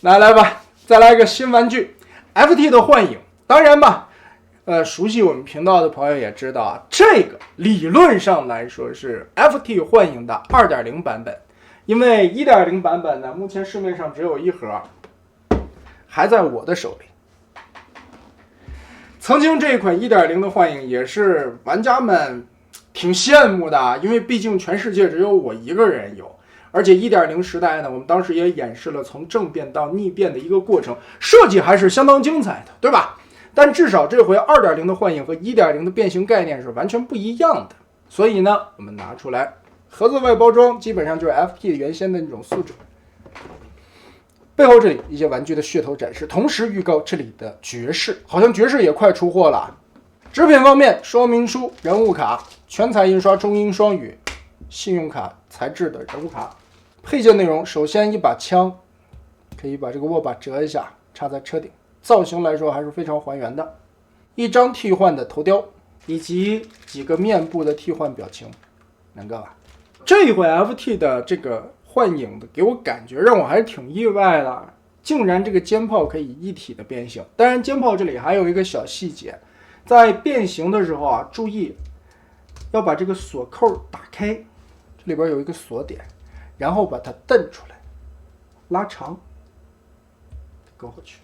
来吧，再来个新玩具 FT 的幻影。当然吧，熟悉我们频道的朋友也知道啊，这个理论上来说是 FT 幻影的 2.0 版本，因为 1.0 版本呢，目前市面上只有一盒，还在我的手里。曾经这一款 1.0 的幻影也是玩家们挺羡慕的，因为毕竟全世界只有我一个人有。而且 1.0 时代呢，我们当时也演示了从正变到逆变的一个过程，设计还是相当精彩的，对吧？但至少这回 2.0 的幻影和 1.0 的变形概念是完全不一样的。所以呢，我们拿出来，盒子外包装基本上就是 FT 原先的那种素质。背后这里一些玩具的噱头展示，同时预告这里的爵士，好像爵士也快出货了。纸品方面，说明书、人物卡、全彩印刷中英双语、信用卡材质的人物卡。配件内容，首先一把枪，可以把这个握把折一下，插在车顶，造型来说还是非常还原的。一张替换的头雕，以及几个面部的替换表情，能够吧？这一回 FT 的这个幻影的给我感觉让我还是挺意外的，竟然这个肩炮可以一体的变形。当然，肩炮这里还有一个小细节，在变形的时候啊，注意要把这个锁扣打开，这里边有一个锁点。然后把它蹬出来，拉长，勾回去。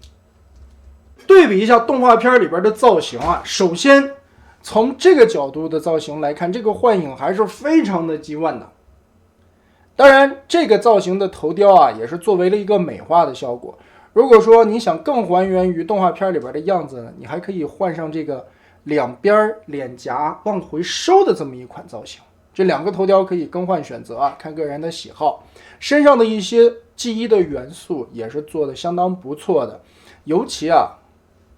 对比一下动画片里边的造型啊，首先从这个角度的造型来看，这个幻影还是非常的G1的。当然，这个造型的头雕啊，也是作为了一个美化的效果。如果说你想更还原于动画片里边的样子呢，你还可以换上这个两边脸颊往回收的这么一款造型。这两个头雕可以更换选择啊，看个人的喜好。身上的一些记忆的元素也是做的相当不错的，尤其啊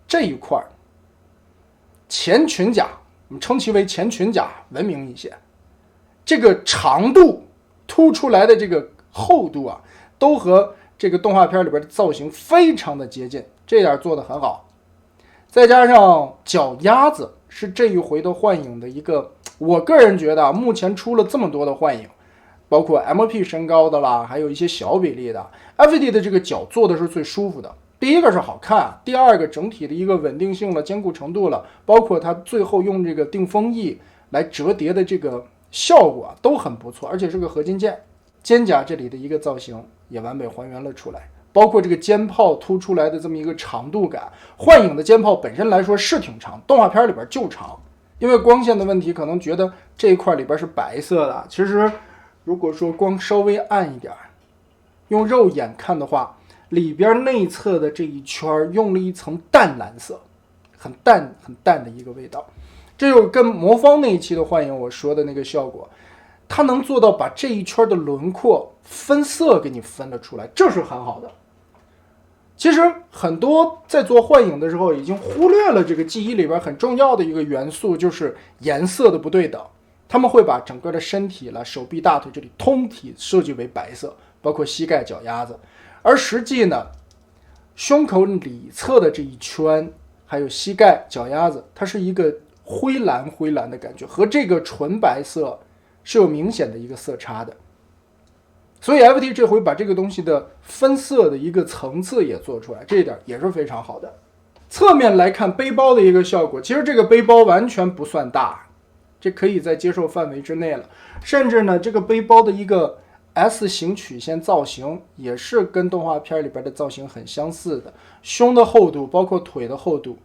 这一块前裙甲，我们称其为前裙甲，文明一些。这个长度凸出来的这个厚度啊，都和这个动画片里边的造型非常的接近，这点做的很好。再加上脚丫子是这一回的幻影的一个，我个人觉得目前出了这么多的幻影，包括 MP 身高的啦，还有一些小比例的 FT 的这个脚做的是最舒服的。第一个是好看，第二个整体的一个稳定性了、坚固程度了，包括它最后用这个定风翼来折叠的这个效果都很不错，而且是个合金件。肩胛这里的一个造型也完美还原了出来，包括这个肩炮凸出来的这么一个长度感。幻影的肩炮本身来说是挺长，动画片里边就长，因为光线的问题可能觉得这一块里边是白色的，其实如果说光稍微暗一点，用肉眼看的话，里边内侧的这一圈用了一层淡蓝色，很淡很淡的一个味道。这就跟魔方那一期的幻影我说的那个效果，它能做到把这一圈的轮廓分色给你分了出来，这是很好的。其实很多在做幻影的时候已经忽略了这个记忆里边很重要的一个元素，就是颜色的不对等。他们会把整个的身体了、手臂、大腿这里通体设计为白色，包括膝盖、脚丫子。而实际呢，胸口里侧的这一圈，还有膝盖、脚丫子，它是一个灰蓝的感觉，和这个纯白色是有明显的一个色差的。所以 FT 这回把这个东西的分色的一个层次也做出来，这一点也是非常好的。侧面来看背包的一个效果，其实这个背包完全不算大，这可以在接受范围之内了。甚至呢，这个背包的一个 S 型曲线造型也是跟动画片里边的造型很相似的，胸的厚度包括腿的厚度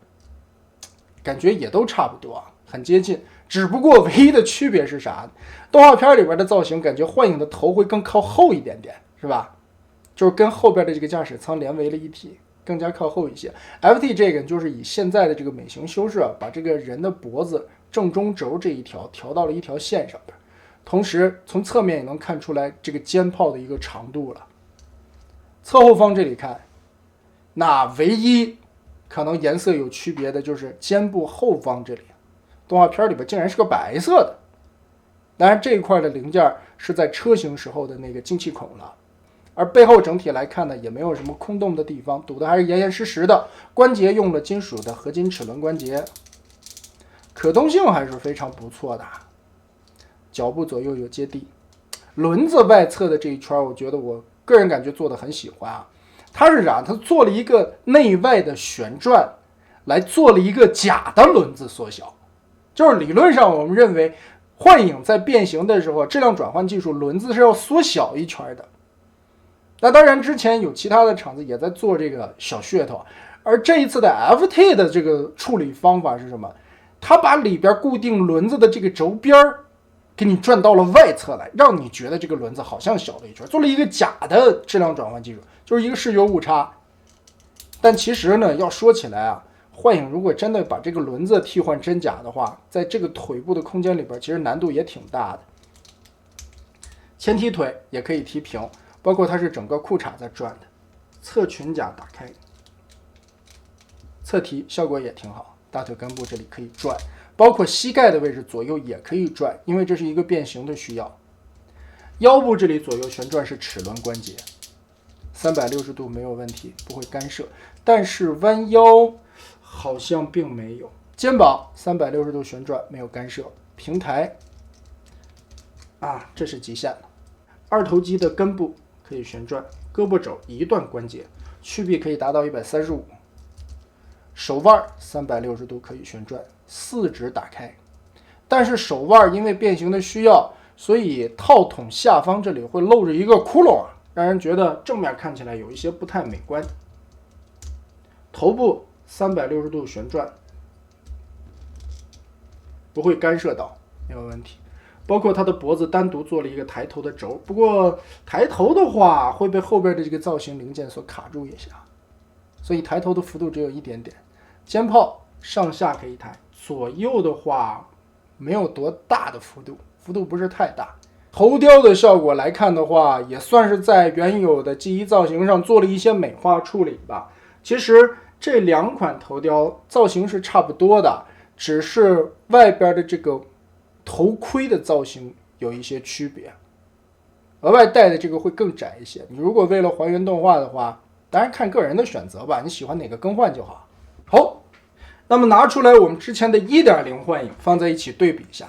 感觉也都差不多啊，很接近。只不过唯一的区别是啥？动画片里边的造型感觉幻影的头会更靠后一点点，是吧？就是跟后边的这个驾驶舱连为了一体，更加靠后一些。FT 这个就是以现在的这个美型修饰把这个人的脖子正中轴这一条调到了一条线上边，同时从侧面也能看出来这个肩炮的一个长度了。侧后方这里看，那唯一可能颜色有区别的就是肩部后方这里，动画片里边竟然是个白色的。当然这一块的零件是在车型时候的那个进气孔了，而背后整体来看呢，也没有什么空洞的地方，堵的还是严严实实的。关节用了金属的合金齿轮关节，可动性还是非常不错的。脚部左右有接地，轮子外侧的这一圈，我觉得我个人感觉做的很喜欢啊。它是啥？它做了一个内外的旋转，来做了一个假的轮子缩小。就是理论上我们认为幻影在变形的时候，质量转换技术轮子是要缩小一圈的。那当然之前有其他的厂子也在做这个小噱头，而这一次的 FT 的这个处理方法是什么？它把里边固定轮子的这个轴边给你转到了外侧来，让你觉得这个轮子好像小了一圈，做了一个假的质量转换技术，就是一个视觉误差。但其实呢，要说起来啊，幻影如果真的把这个轮子替换真假的话，在这个腿部的空间里边，其实难度也挺大的。前踢腿也可以踢平，包括它是整个裤衩在转的。侧裙甲打开，侧踢效果也挺好，大腿根部这里可以转，包括膝盖的位置左右也可以转，因为这是一个变形的需要。腰部这里左右旋转是齿轮关节，360度没有问题，不会干涉。但是弯腰好像并没有。肩膀360度旋转没有干涉，平台啊，这是极限了。二头肌的根部可以旋转，胳膊肘一段关节，曲臂可以达到135，手腕360度可以旋转，四指打开。但是手腕因为变形的需要，所以套筒下方这里会露着一个窟窿，让人觉得正面看起来有一些不太美观。头部360度旋转，不会干涉到，没有问题。包括它的脖子单独做了一个抬头的轴，不过抬头的话会被后边的这个造型零件所卡住一下，所以抬头的幅度只有一点点。肩炮上下可以抬，左右的话没有多大的幅度不是太大。头雕的效果来看的话，也算是在原有的 G1 造型上做了一些美化处理吧。其实这两款头雕造型是差不多的，只是外边的这个头盔的造型有一些区别，额外带的这个会更窄一些。你如果为了还原动画的话，当然看个人的选择吧，你喜欢哪个更换就好。好，那么拿出来我们之前的 1.0 幻影放在一起对比一下，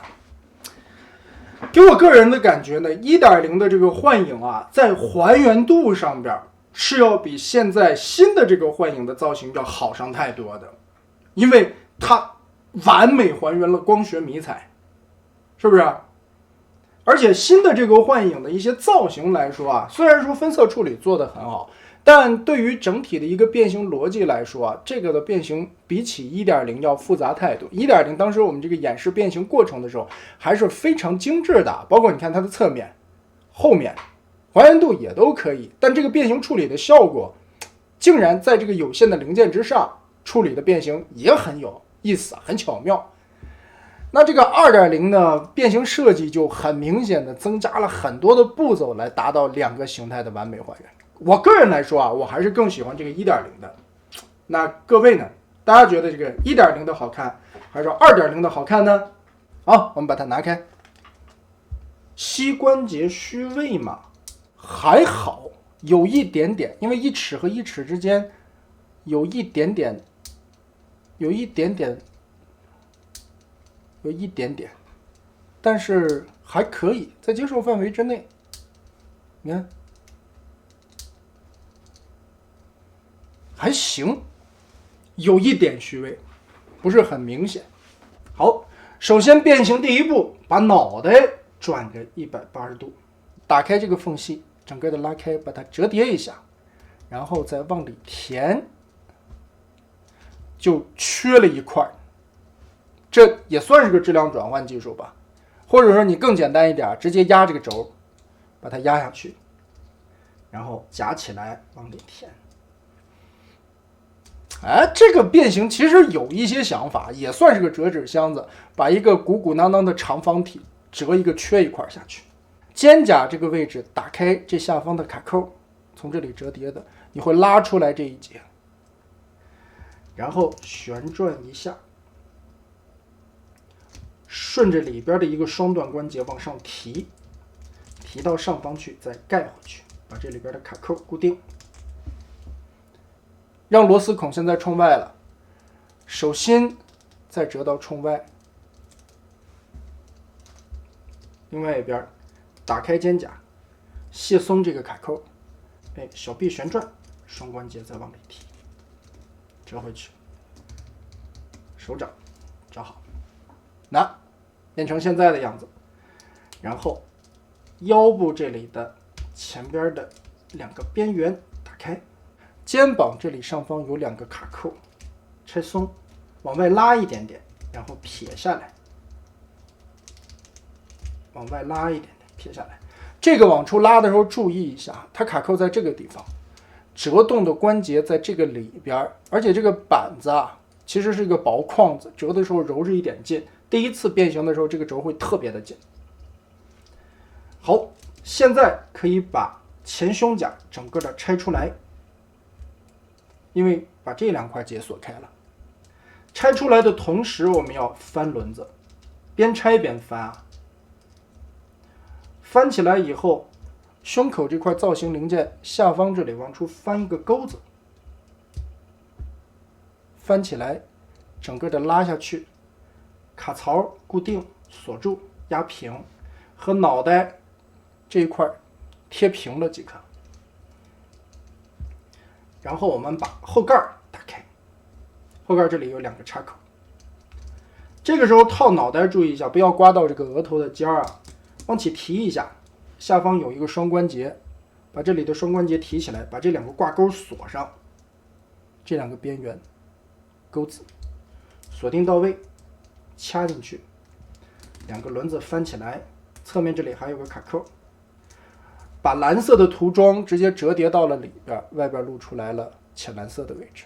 给我个人的感觉呢， 1.0 的这个幻影啊，在还原度上边是要比现在新的这个幻影的造型要好上太多的，因为它完美还原了光学迷彩，是不是？而且新的这个幻影的一些造型来说啊，虽然说分色处理做得很好，但对于整体的一个变形逻辑来说啊，这个的变形比起 1.0 要复杂太多。1.0 当时我们这个演示变形过程的时候还是非常精致的，包括你看它的侧面、后面还原度也都可以，但这个变形处理的效果竟然在这个有限的零件之上处理的变形也很有意思，很巧妙。那这个 2.0 呢，变形设计就很明显的增加了很多的步骤来达到两个形态的完美还原。我个人来说啊，我还是更喜欢这个 1.0 的。那各位呢，大家觉得这个 1.0 的好看还是 2.0 的好看呢？好，我们把它拿开。膝关节虚位嘛，还好，有一点点，因为1齿和1齿之间有一点点，但是还可以，在接受范围之内。你看，还行，有一点虚位，不是很明显。好，首先变形第一步，把脑袋转个180度，打开这个缝隙，整个的拉开，把它折叠一下，然后再往里填，就缺了一块。这也算是个质量转换技术吧，或者说你更简单一点，直接压这个轴，把它压下去，然后夹起来往里填。哎，这个变形其实有一些想法，也算是个折纸箱子，把一个鼓鼓囊囊的长方体折一个缺一块下去。肩胛这个位置打开这下方的卡扣，从这里折叠的，你会拉出来这一节，然后旋转一下，顺着里边的一个双段关节往上提，提到上方去，再盖回去，把这里边的卡扣固定。让螺丝孔现在冲外了，手心再折到冲外，另外一边打开肩胛，卸松这个卡扣，哎，小臂旋转，双关节再往里提，折回去，手掌折好，那变成现在的样子。然后腰部这里的前边的2个边缘打开，肩膀这里上方有2个卡扣，拆松，往外拉一点点，然后撇下来，往外拉一点点，撇下来。这个往出拉的时候注意一下，它卡扣在这个地方，折动的关节在这个里边，而且这个板子啊，其实是一个薄框子，折的时候揉着一点劲。第一次变形的时候，这个轴会特别的紧。好，现在可以把前胸甲整个的拆出来，因为把这2块解锁开了。拆出来的同时，我们要翻轮子，边拆边翻啊。翻起来以后，胸口这块造型零件下方这里往出翻一个钩子，翻起来，整个的拉下去，卡槽固定锁住压平，和脑袋这一块贴平了即可。然后我们把后盖打开，后盖这里有2个插口，这个时候套脑袋注意一下，不要刮到这个额头的尖啊，往起提一下，下方有一个双关节，把这里的双关节提起来，把这2个挂钩锁上，这2个边缘钩子锁定到位，掐进去，2个轮子翻起来，侧面这里还有个卡扣，把蓝色的涂装直接折叠到了里边，外边露出来了浅蓝色的位置。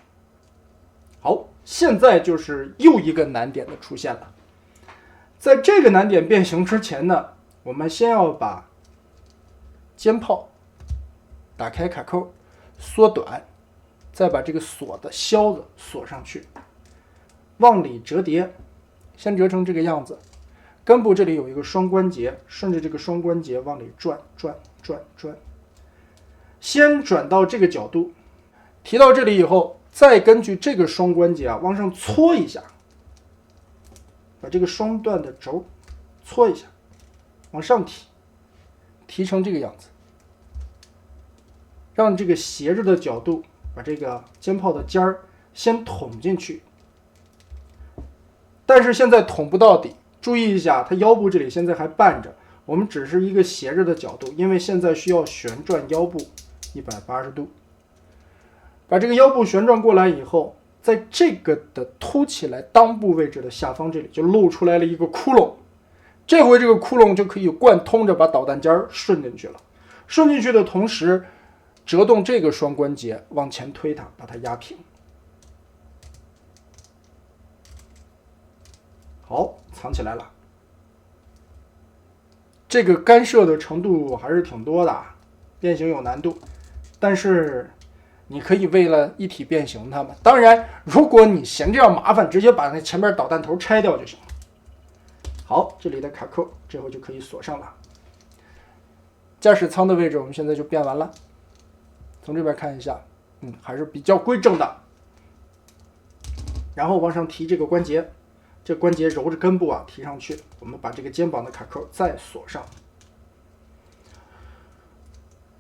好，现在就是又一个难点的出现了。在这个难点变形之前呢，我们先要把肩炮打开卡扣，缩短，再把这个锁的销子锁上去，往里折叠，先折成这个样子。根部这里有一个双关节，顺着这个双关节往里转，先转到这个角度，提到这里以后，再根据这个双关节啊往上搓一下，把这个双段的轴搓一下，往上提，提成这个样子，让这个斜着的角度把这个肩炮的尖儿先捅进去，但是现在捅不到底，注意一下，它腰部这里现在还绊着，我们只是一个斜着的角度，因为现在需要旋转腰部180度。把这个腰部旋转过来以后，在这个的凸起来裆部位置的下方这里就露出来了一个窟窿，这回这个窟窿就可以贯通着把导弹尖顺进去了。顺进去的同时，折动这个双关节往前推它，把它压平。好，藏起来了。这个干涉的程度还是挺多的，变形有难度，但是你可以为了一体变形它们。当然，如果你嫌这样麻烦，直接把那前面导弹头拆掉就行了。好，这里的卡扣这回就可以锁上了。驾驶舱的位置我们现在就变完了，从这边看一下，还是比较规正的。然后往上提这个关节，这关节揉着根部啊提上去，我们把这个肩膀的卡扣再锁上。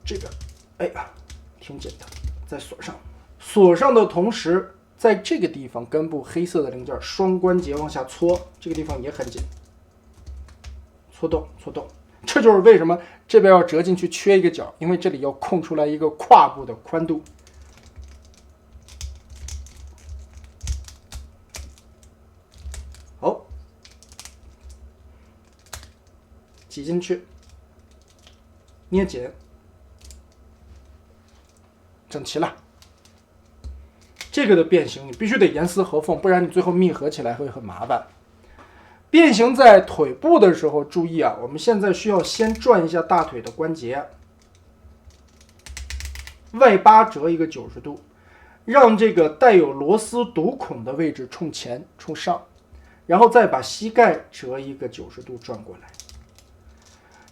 这个，哎呀，挺紧的，再锁上。锁上的同时，在这个地方根部黑色的零件双关节往下搓，这个地方也很紧，搓动。这就是为什么这边要折进去缺一个角，因为这里要空出来一个胯部的宽度。好，挤进去，捏紧，整齐了。这个的变形你必须得严丝合缝，不然你最后密合起来会很麻烦。变形在腿部的时候注意啊，我们现在需要先转一下大腿的关节，外八折一个90度，让这个带有螺丝堵孔的位置冲前冲上，然后再把膝盖折一个90度转过来。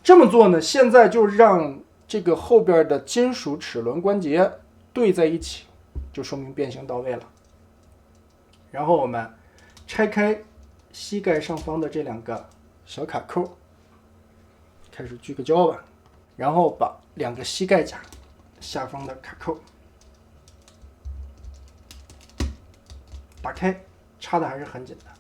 这么做呢，现在就让这个后边的金属齿轮关节对在一起，就说明变形到位了。然后我们拆开膝盖上方的这2个小卡扣，开始聚个焦吧，然后把2个膝盖甲下方的卡扣打开，插的还是很简单。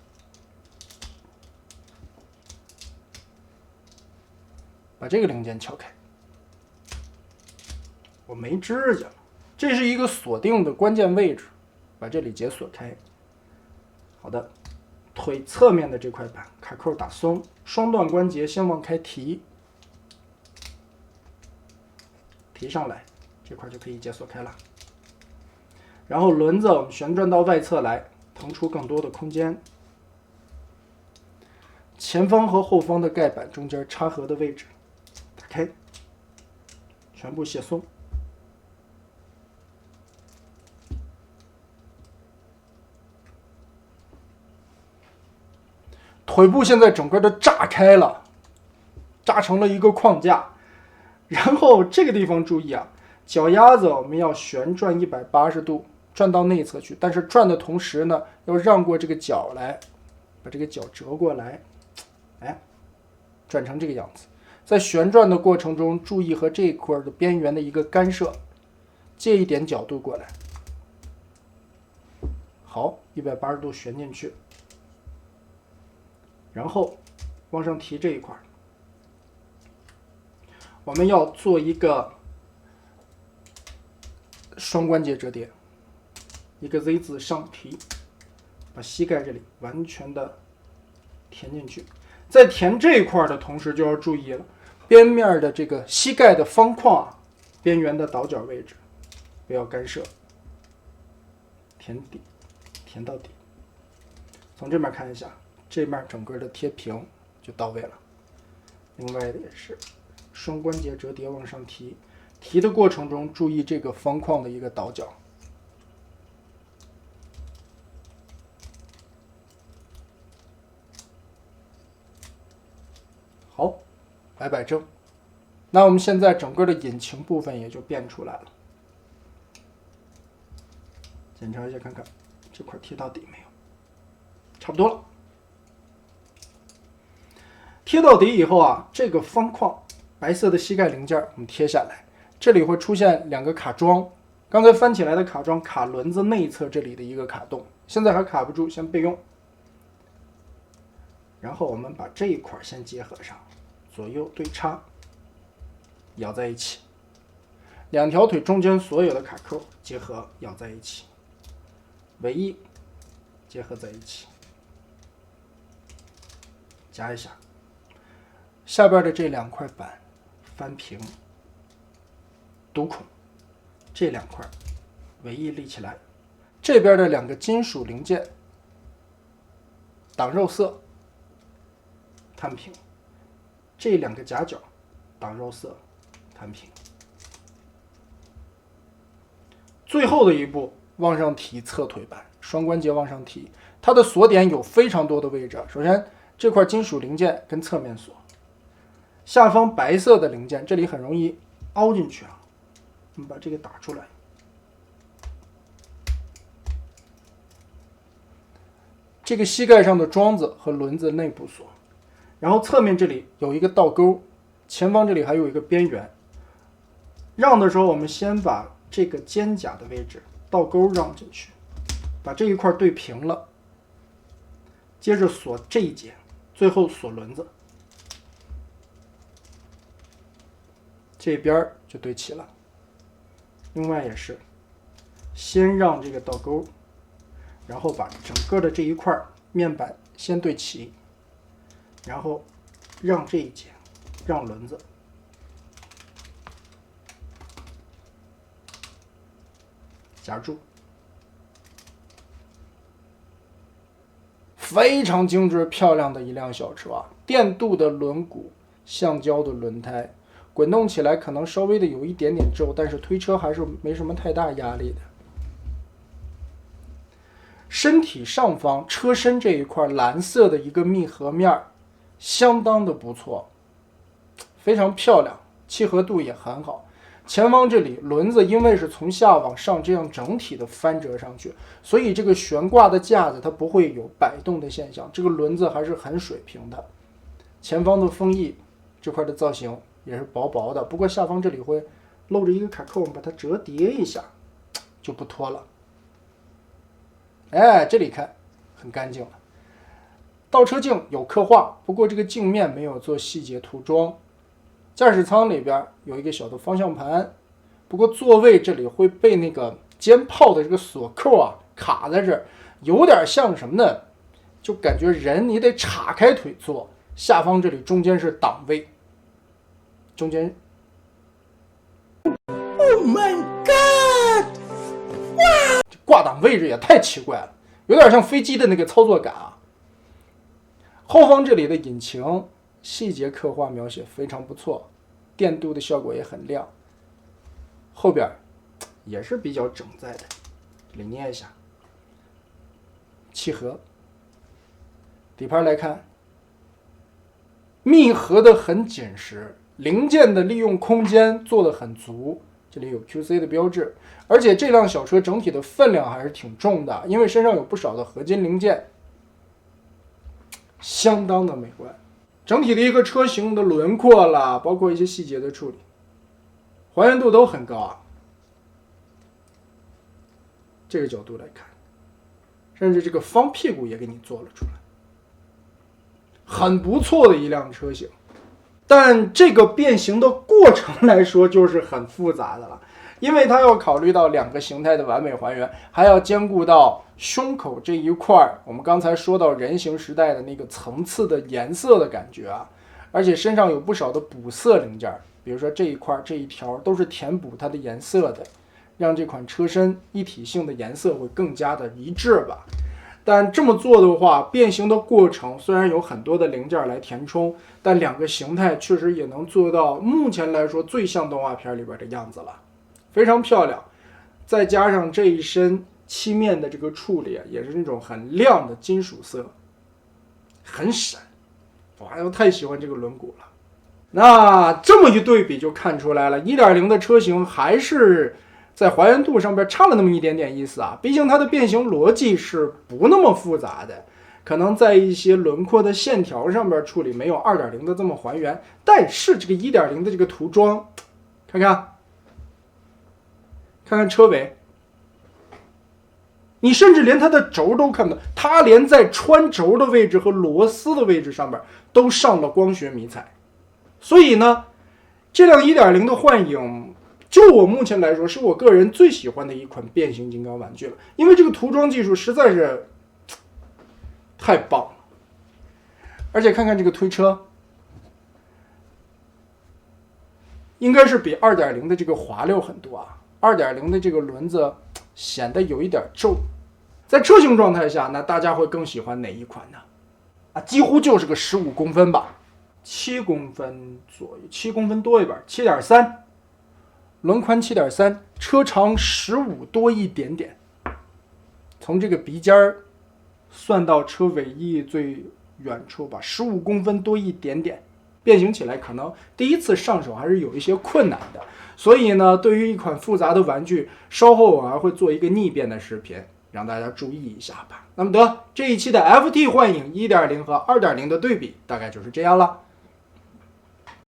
把这个零件撬开，我没指甲，这是一个锁定的关键位置，把这里解锁开。好的，腿侧面的这块板卡扣打松，双段关节先往开提，提上来，这块就可以解锁开了。然后轮子我们旋转到外侧来，腾出更多的空间。前方和后方的盖板中间插合的位置，打开，全部卸松。腿部现在整个的炸开了，炸成了一个框架。然后这个地方注意啊，脚丫子我们要旋转180度，转到内侧去，但是转的同时呢，要让过这个脚来，把这个脚折过来，哎，转成这个样子。在旋转的过程中，注意和这一块的边缘的一个干涉，借一点角度过来。好，180度旋进去，然后往上提这一块，我们要做一个双关节折叠，一个 Z 字上提，把膝盖这里完全的填进去。在填这一块的同时，就要注意了，边面的这个膝盖的方框啊，边缘的倒角位置不要干涉，填底，填到底。从这面看一下，这面整个的贴平就到位了。另外的也是双关节折叠往上提，提的过程中注意这个方框的一个倒角。好，摆正。那我们现在整个的引擎部分也就变出来了。检查一下看看这块贴到底没有，差不多了。贴到底以后啊，这个方框白色的膝盖零件我们贴下来，这里会出现2个卡桩，刚才翻起来的卡桩卡轮子内侧这里的一个卡洞，现在还卡不住，先备用。然后我们把这一块先结合上，左右对插，咬在一起。2条腿中间所有的卡扣结合咬在一起，尾翼结合在一起，夹一下。下边的这2块板翻平，堵孔，这2块尾翼立起来，这边的2个金属零件挡肉色摊平，这2个夹角挡肉色摊平。最后的一步，往上提侧腿板，双关节往上提，它的锁点有非常多的位置。首先这块金属零件跟侧面锁，下方白色的零件这里很容易凹进去啊，我们把这个打出来。这个膝盖上的桩子和轮子内部锁，然后侧面这里有一个倒钩，前方这里还有一个边缘。让的时候，我们先把这个肩胛的位置倒钩让进去，把这一块对平了，接着锁这一节，最后锁轮子，这边就对齐了。另外也是，先让这个倒钩，然后把整个的这一块面板先对齐，然后让这一节，让轮子，夹住，非常精致漂亮的一辆小车啊！电镀的轮毂，橡胶的轮胎，滚动起来可能稍微的有一点点皱，但是推车还是没什么太大压力的。身体上方车身这一块蓝色的一个密合面，相当的不错，非常漂亮，契合度也很好。前方这里轮子因为是从下往上这样整体的翻折上去，所以这个悬挂的架子它不会有摆动的现象，这个轮子还是很水平的。前方的风翼这块的造型也是薄薄的，不过下方这里会露着一个卡扣，我们把它折叠一下就不脱了。哎，这里看很干净了。倒车镜有刻画，不过这个镜面没有做细节涂装。驾驶舱里边有一个小的方向盘，不过座位这里会被那个肩炮的这个锁扣啊卡在这儿，有点像什么呢？就感觉人你得岔开腿坐，下方这里中间是档位，中间。Oh my god！ 哇，这挂档位置也太奇怪了，有点像飞机的那个操作感啊。后方这里的引擎细节刻画描写非常不错，电镀的效果也很亮。后边也是比较整在的，这里捏一下。气盒，底盘来看，密合的很紧实，零件的利用空间做得很足。这里有 QC 的标志，而且这辆小车整体的分量还是挺重的，因为身上有不少的合金零件，相当的美观。整体的一个车型的轮廓啦，包括一些细节的处理，还原度都很高啊。这个角度来看，甚至这个方屁股也给你做了出来，很不错的一辆车型。但这个变形的过程来说就是很复杂的了，因为它要考虑到两个形态的完美还原，还要兼顾到胸口这一块我们刚才说到人形时代的那个层次的颜色的感觉啊，而且身上有不少的补色零件，比如说这一块这一条都是填补它的颜色的，让这款车身一体性的颜色会更加的一致吧。但这么做的话，变形的过程虽然有很多的零件来填充，但两个形态确实也能做到目前来说最像动画片里边的样子了，非常漂亮。再加上这一身漆面的这个处理，也是那种很亮的金属色，很闪。哇，我太喜欢这个轮毂了。那这么一对比就看出来了， 1.0 的车型还是在还原度上边差了那么一点点意思啊，毕竟它的变形逻辑是不那么复杂的，可能在一些轮廓的线条上边处理没有 2.0 的这么还原，但是这个 1.0 的这个涂装，看看车尾，你甚至连它的轴都看不到，它连在穿轴的位置和螺丝的位置上边都上了光学迷彩。所以呢，这辆 1.0 的幻影就我目前来说是我个人最喜欢的一款变形金刚玩具了，因为这个涂装技术实在是太棒了。而且看看这个推车，应该是比 2.0 的这个滑溜很多啊。2.0 的这个轮子显得有一点皱，在车型状态下，那大家会更喜欢哪一款呢？啊，几乎就是个15公分吧，7公分左右，7公分多一点，7.3，轮宽7.3，车长15多一点点。从这个鼻尖算到车尾翼最远处吧，15公分多一点点。变形起来可能第一次上手还是有一些困难的，所以呢，对于一款复杂的玩具，稍后我还会做一个逆变的视频，让大家注意一下吧。那么这一期的 FT 幻影 1.0 和 2.0 的对比大概就是这样了。